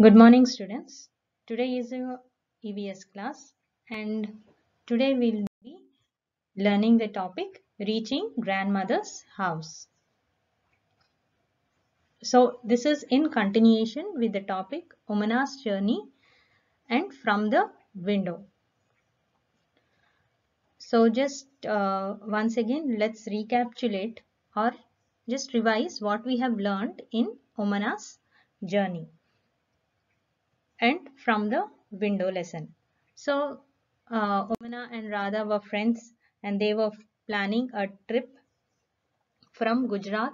Good morning, students. Today is a EVS class, and today we'll be learning the topic reaching grandmother's house. So, this is in continuation with the topic Umana's journey and from the window. So, just once again, let's recapitulate or just revise what we have learned in Umana's journey and from the window lesson. So, Umana and Radha were friends and they were planning a trip from Gujarat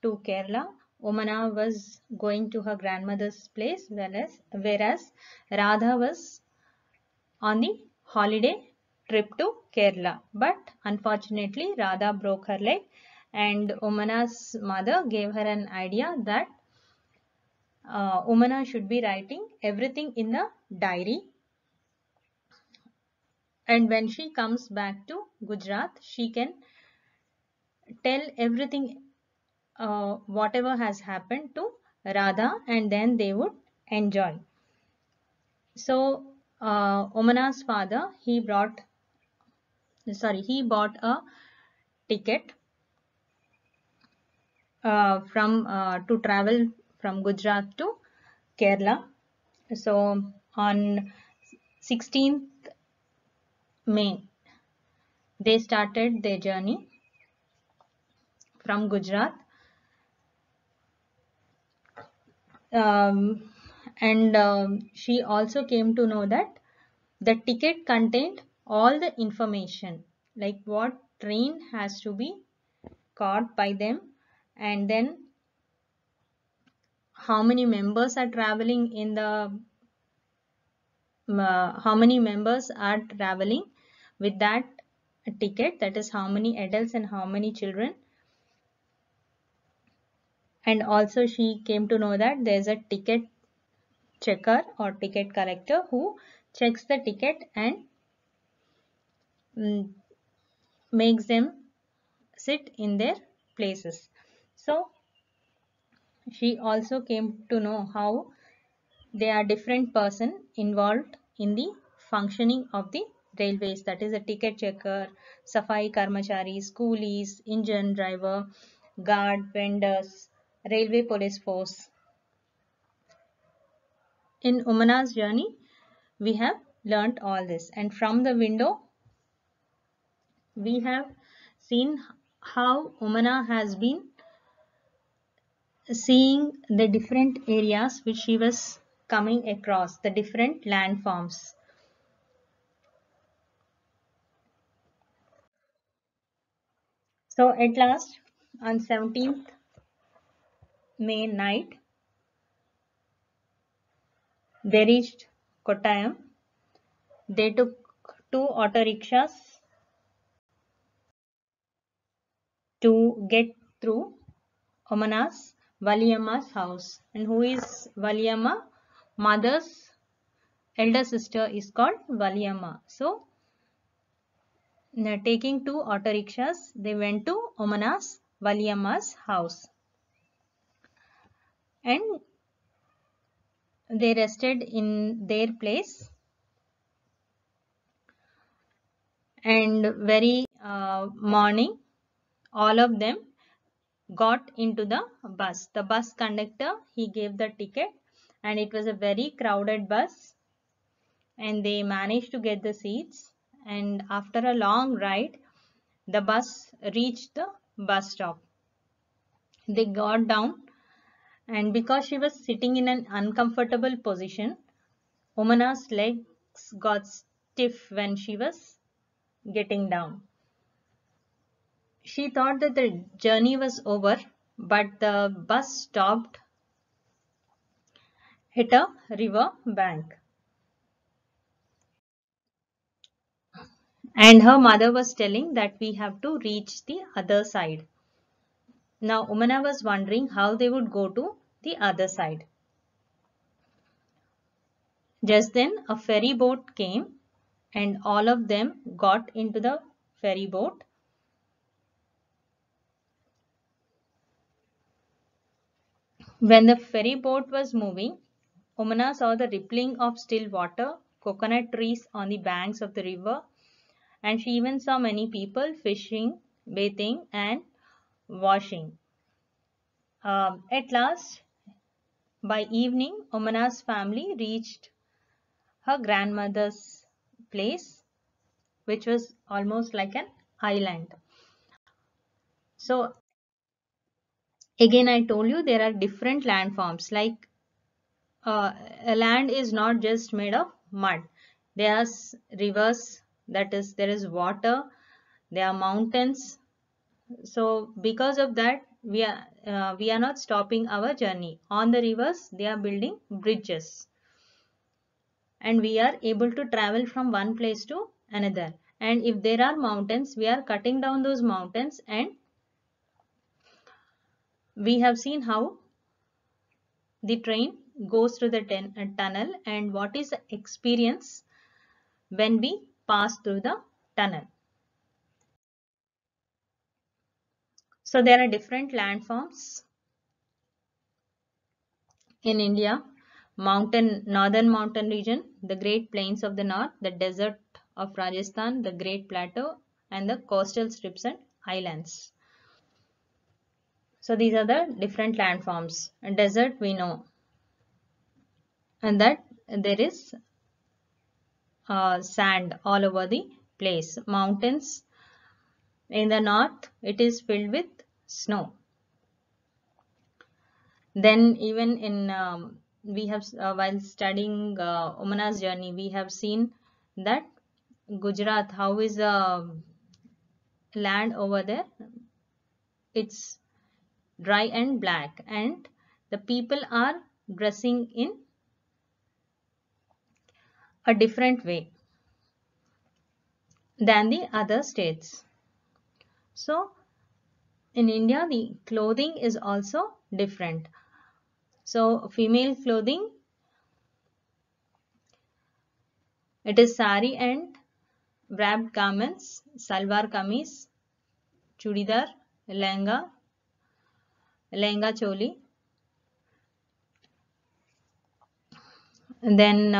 to Kerala. Umana was going to her grandmother's place, whereas Radha was on the holiday trip to Kerala. But unfortunately, Radha broke her leg, and Umana's mother gave her an idea that Umana should be writing everything in the diary, and when she comes back to Gujarat, she can tell everything, whatever has happened to Radha, and then they would enjoy. So, Umana's father, he bought a ticket to travel from Gujarat to Kerala. So, on 16th May, they started their journey from Gujarat. And she also came to know that the ticket contained all the information, like what train has to be caught by them, and then how many members are traveling in the how many members are traveling with that ticket, that is how many adults and how many children. And also she came to know that there's a ticket checker or ticket collector who checks the ticket and makes them sit in their places. So she also came to know how there are different persons involved in the functioning of the railways, that is a ticket checker, safai karmacharis, coolies, engine driver, guard, vendors, railway police force. In Umana's journey, we have learnt all this, and from the window we have seen how Umana has been seeing the different areas which she was coming across, the different landforms. So at last, on 17th May night, they reached Kottayam. They took two auto rickshaws to get through Omana's Valiyamma's house. And who is Valiyamma? Mother's elder sister is called Valiyamma. So, taking two auto rickshaws, they went to Omana's Valiyamma's house. And they rested in their place, and very morning all of them got into the bus. The bus conductor, he gave the ticket, and it was a very crowded bus, and they managed to get the seats. And after a long ride, the bus reached the bus stop. They got down, and because she was sitting in an uncomfortable position, Umana's legs got stiff when she was getting down. She thought that the journey was over, but the bus stopped at a river bank. And her mother was telling that we have to reach the other side. Now Umana was wondering how they would go to the other side. Just then a ferry boat came, and all of them got into the ferry boat. When the ferry boat was moving, Omana saw the rippling of still water, coconut trees on the banks of the river, and she even saw many people fishing, bathing, and washing. At last, by evening, Omana's family reached her grandmother's place, which was almost like an island. So again, I told you there are different landforms. Like a land is not just made of mud. There are rivers, that is, there is water, there are mountains. So because of that, we are not stopping our journey. On the rivers, they are building bridges, and we are able to travel from one place to another. And if there are mountains, we are cutting down those mountains, and we have seen how the train goes through the tunnel and what is the experience when we pass through the tunnel. So there are different landforms in India. Northern mountain region, the Great Plains of the North, the desert of Rajasthan, the Great Plateau, and the coastal strips and islands. So these are the different landforms. And desert we know, and that there is sand all over the place. Mountains in the north, it is filled with snow. Then even in we have while studying Omana's journey, we have seen that Gujarat, how is the land over there? It's dry and black, and the people are dressing in a different way than the other states. So in India, the clothing is also different. So female clothing, it is sari and wrapped garments, salwar kameez, chudidar, lehenga, lehenga choli. And then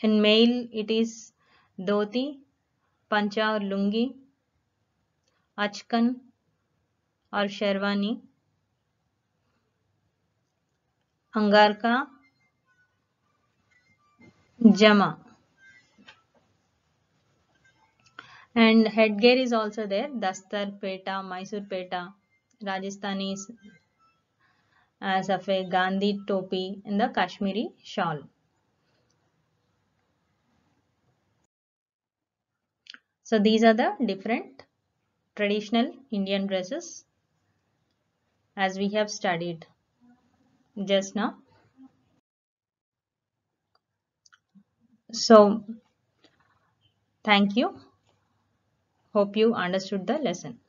in male, it is dhoti, pancha or lungi, achkan or sherwani, angarka, jama. And headgear is also there, dastar, peta, Mysore peta, Rajasthani safed, Gandhi topi, and the Kashmiri shawl. So these are the different traditional Indian dresses as we have studied just now. So thank you. Hope you understood the lesson.